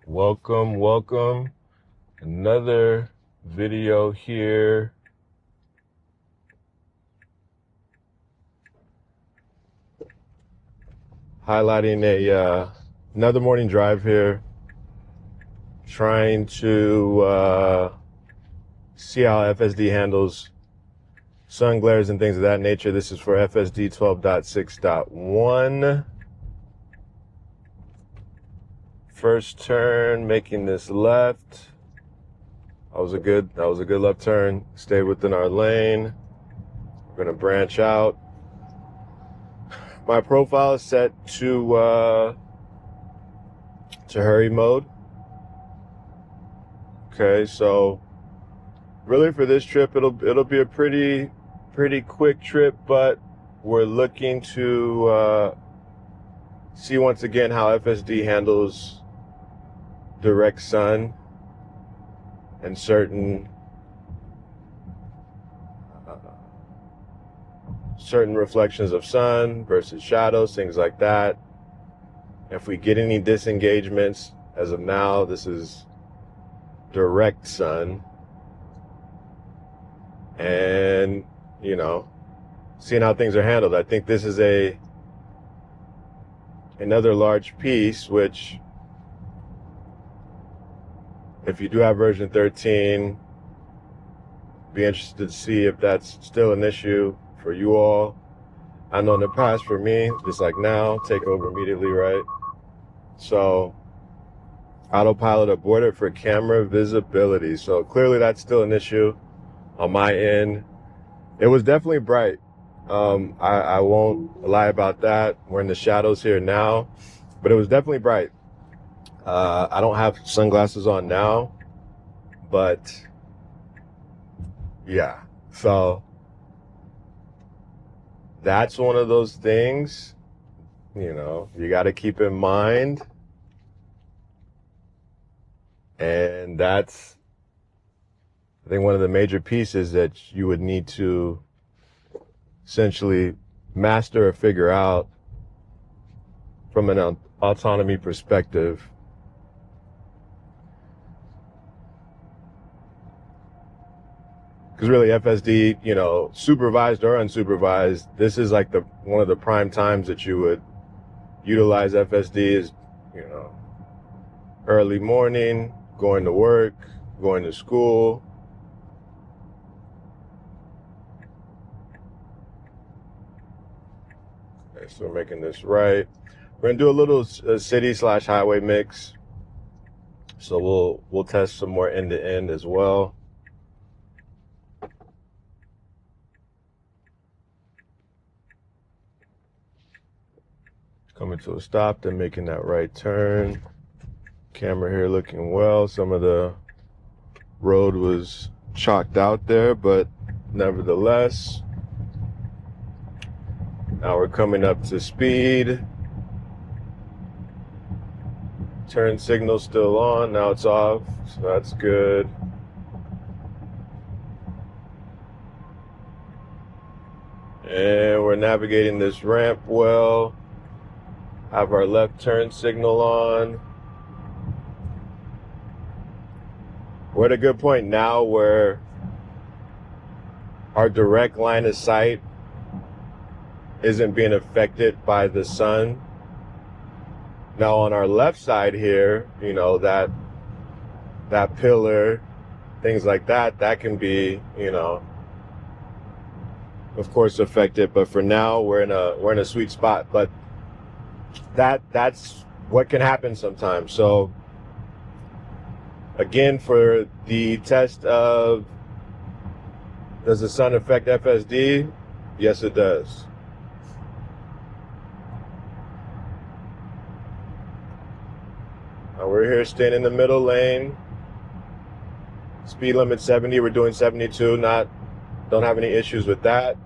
Welcome. Another video here. Highlighting another morning drive here. Trying to see how FSD handles sun glares and things of that nature. This is for FSD 12.6.1. First turn, making this left. That was a good left turn. Stay within our lane. We're gonna branch out. My profile is set to hurry mode. Okay, so really for this trip, it'll be a pretty quick trip, but we're looking to see once again how FSD handles direct sun and certain reflections of sun versus shadows, things like that. If we get any disengagements, as of now, this is direct sun. And, seeing how things are handled. I think this is another large piece, which, if you do have version 13, be interested to see if that's still an issue for you all. I know in the past for me, just like now, take over immediately, right? So, autopilot aborted for camera visibility. So clearly that's still an issue on my end. It was definitely bright. I won't lie about that. We're in the shadows here now, but it was definitely bright. I don't have sunglasses on now, but yeah, so that's one of those things, you got to keep in mind. And that's, I think, one of the major pieces that you would need to essentially master or figure out from an autonomy perspective. Because really FSD, supervised or unsupervised, this is like one of the prime times that you would utilize FSD is, early morning, going to work, going to school. Okay, so we're making this right. We're gonna do a little city/highway mix. So we'll test some more end to end as well. Coming to a stop, then making that right turn. Camera here looking well. Some of the road was chalked out there, but nevertheless, now we're coming up to speed. Turn signal still on, now it's off, so that's good. And we're navigating this ramp well. Have our left turn signal on. We're at a good point now where our direct line of sight isn't being affected by the sun. Now on our left side here, that pillar, things like that can be, of course affected. But for now, we're in a sweet spot. But that's what can happen sometimes. So again, for the test of does the sun affect FSD? Yes, it does. Now we're here staying in the middle lane. Speed limit 70, we're doing 72. Don't have any issues with that.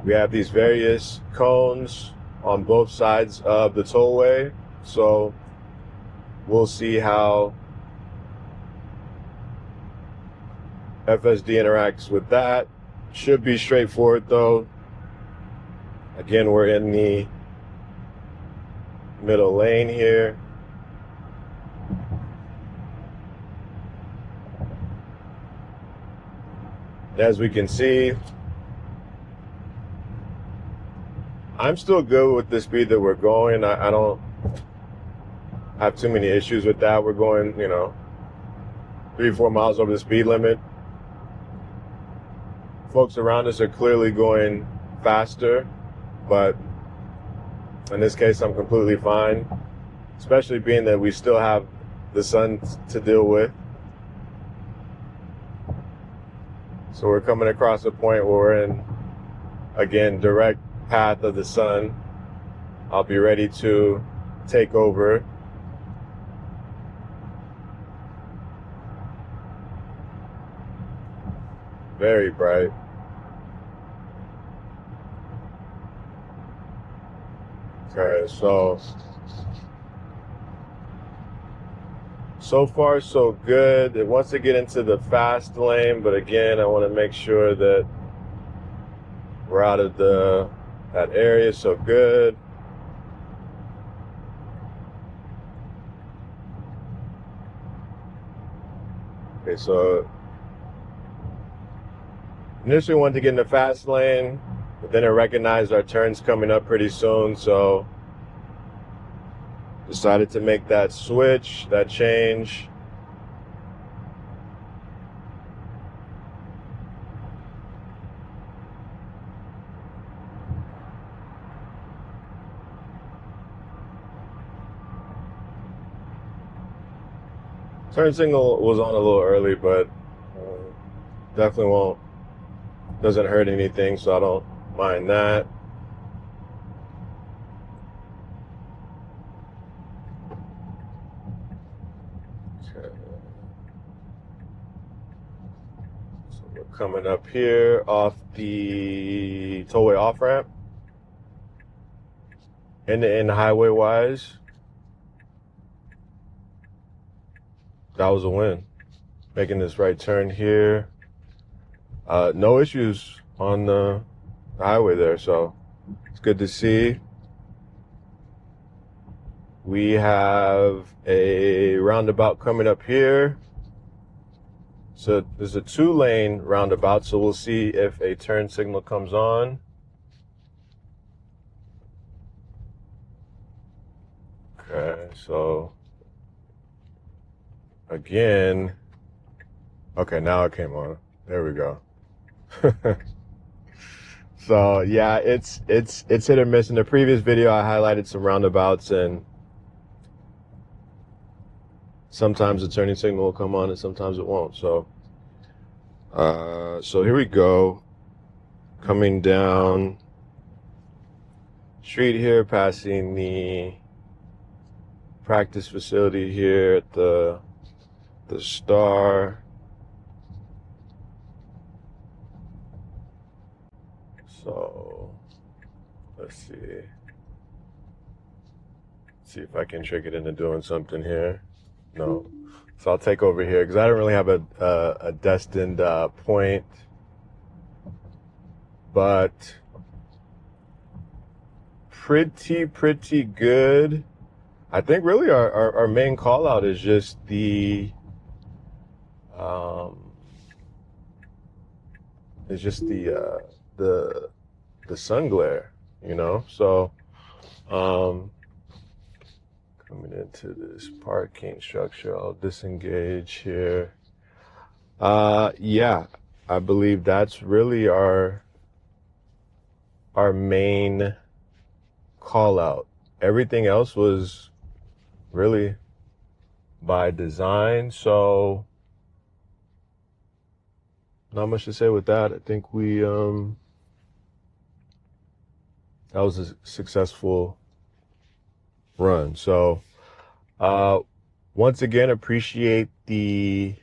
We have these various cones on both sides of the tollway, so we'll see how FSD interacts with that. Should be straightforward though. Again, we're in the middle lane here. As we can see, I'm still good with the speed that we're going. I don't have too many issues with that. We're going, 3-4 miles over the speed limit. Folks around us are clearly going faster, but in this case, I'm completely fine, especially being that we still have the sun to deal with. So we're coming across a point where we're in, again, direct path of the sun. I'll be ready to take over. Very bright. Okay, so far so good. It wants to get into the fast lane, but again, I want to make sure that we're out of that area. So good. Okay, so initially wanted to get in the fast lane, but then I recognized our turn's coming up pretty soon, so decided to make that switch, that change. Turn signal was on a little early, but definitely doesn't hurt anything, so I don't mind that. Okay. So we're coming up here off the tollway off ramp. In highway wise, that was a win. Making this right turn here. No issues on the highway there, so it's good to see. We have a roundabout coming up here. So there's a 2-lane roundabout, so we'll see if a turn signal comes on. Okay, so again, okay, now it came on. There we go. So yeah, it's hit or miss. In the previous video, I highlighted some roundabouts, and sometimes the turning signal will come on and sometimes it won't. So here we go. Coming down street here, passing the practice facility here at the Star. So let's see if I can trick it into doing something here. No, so I'll take over here because I don't really have a destined point, but pretty good. I think really our main call out is just the sun glare, so coming into this parking structure, I'll disengage here. Yeah, I believe that's really our main call out. Everything else was really by design, so not much to say with that. I think we that was a successful run. So once again, appreciate the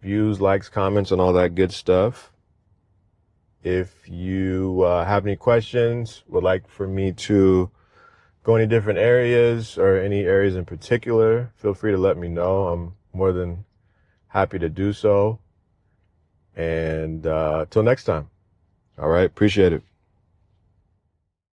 views, likes, comments, and all that good stuff. If you have any questions, would like for me to go any different areas or any areas in particular, feel free to let me know. I'm more than happy to do so. And till next time. All right. Appreciate it.